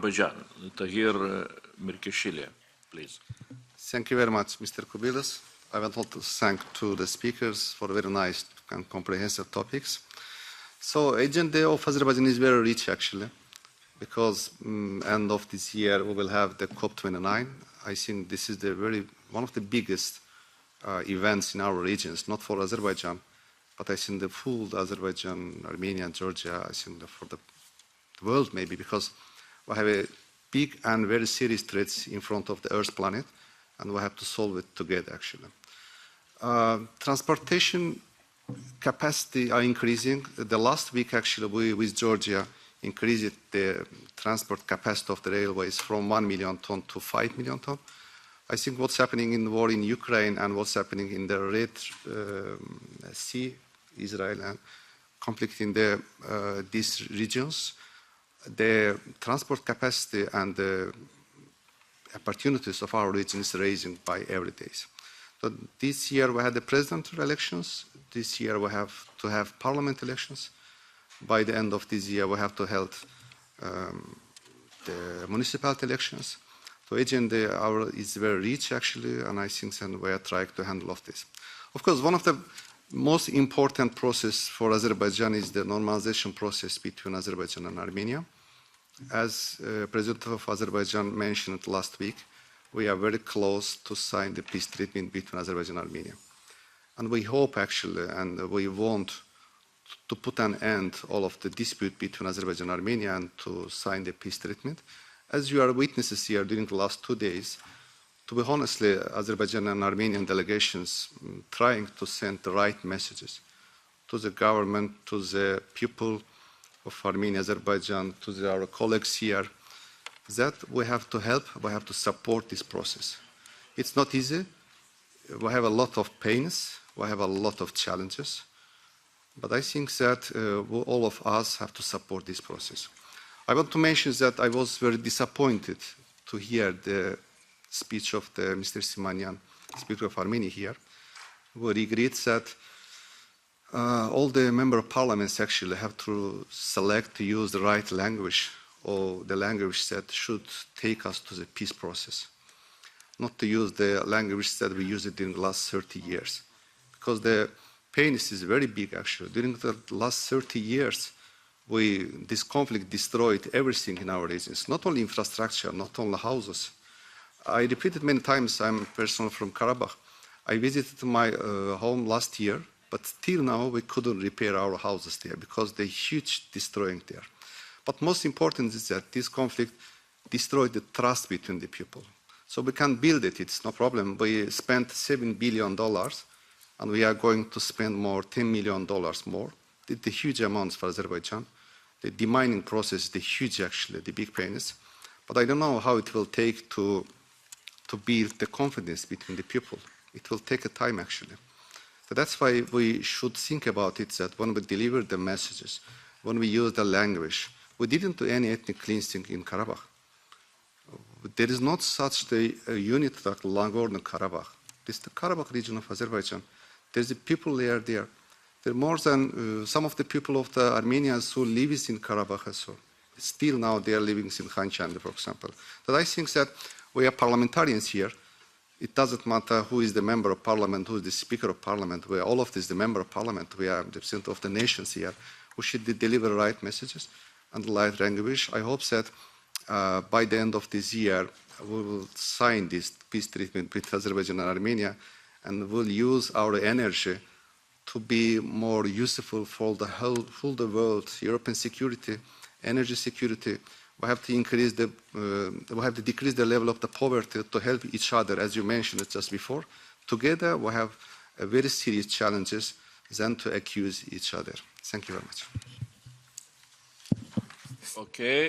Azerbaijan. Tahir Mirkeshile, please. Thank you very much, Mr. Kubilis. I want to thank to the speakers for very nice and comprehensive topics. So, agenda of Azerbaijan is very rich actually, because end of this year we will have the COP29. I think this is one of the biggest events in our regions, not for Azerbaijan, but I think the full Azerbaijan, Armenia, Georgia, I think for the world maybe, because we have a big and very serious threats in front of the Earth planet, and we have to solve it together actually. Transportation capacity are increasing. The last week actually we with Georgia increased the transport capacity of the railways from 1 million ton to 5 million ton. I think what's happening in the war in Ukraine and what's happening in the Red Sea, Israel, and conflict in these regions, the transport capacity and the opportunities of our region is raising by every day. So this year we had the presidential elections. This year we have to have parliament elections. By the end of this year we have to hold the municipality elections. So agenda is very rich actually, and I think we are trying to handle of this. Of course, one of the most important process for Azerbaijan is the normalization process between Azerbaijan and Armenia. As President of Azerbaijan mentioned last week, we are very close to sign the peace treaty between Azerbaijan and Armenia. And we hope actually, and we want to put an end to all of the dispute between Azerbaijan and Armenia and to sign the peace treatment. As you are witnesses here during the last 2 days, to be honestly, Azerbaijan and Armenian delegations trying to send the right messages to the government, to the people of Armenia, Azerbaijan, to our colleagues here, that we have to help, we have to support this process. It's not easy. We have a lot of pains, we have a lot of challenges, but I think that all of us have to support this process. I want to mention that I was very disappointed to hear the speech of Mr. Simanyan, Speaker of Armenia here, who regrets that all the member of parliaments actually have to select to use the right language or the language that should take us to the peace process, not to use the language that we used during the last 30 years. Because the pain is very big actually. During the last 30 years, this conflict destroyed everything in our regions, not only infrastructure, not only houses. I repeated many times, I'm personally from Karabakh. I visited my home last year, but till now we couldn't repair our houses there because they're huge destroying there. But most important is that this conflict destroyed the trust between the people. So we can build it, it's no problem. We spent $7 billion and we are going to spend more, $10 million more. It's a huge amount for Azerbaijan. The demining process is huge actually, the big pains. But I don't know how it will take to build the confidence between the people. It will take a time actually. So that's why we should think about it, that when we deliver the messages, when we use the language, we didn't do any ethnic cleansing in Karabakh. There is not such a unit like Nagorno-Karabakh. This is the Karabakh region of Azerbaijan. There's the people there. There are more than some of the people of the Armenians who live in Karabakh as well. Still now they are living in Khanchandi, for example. But I think that we are parliamentarians here. It doesn't matter who is the member of parliament, who is the speaker of parliament. We are all of this the member of parliament. We are the center of the nations here. We should deliver the right messages and the right language. I hope that by the end of this year, we will sign this peace treaty with Azerbaijan and Armenia, and we'll use our energy to be more useful for the world, European security, energy security. We have to decrease the level of the poverty to help each other, as you mentioned it just before. Together, we have very serious challenges than to accuse each other. Thank you very much. Okay.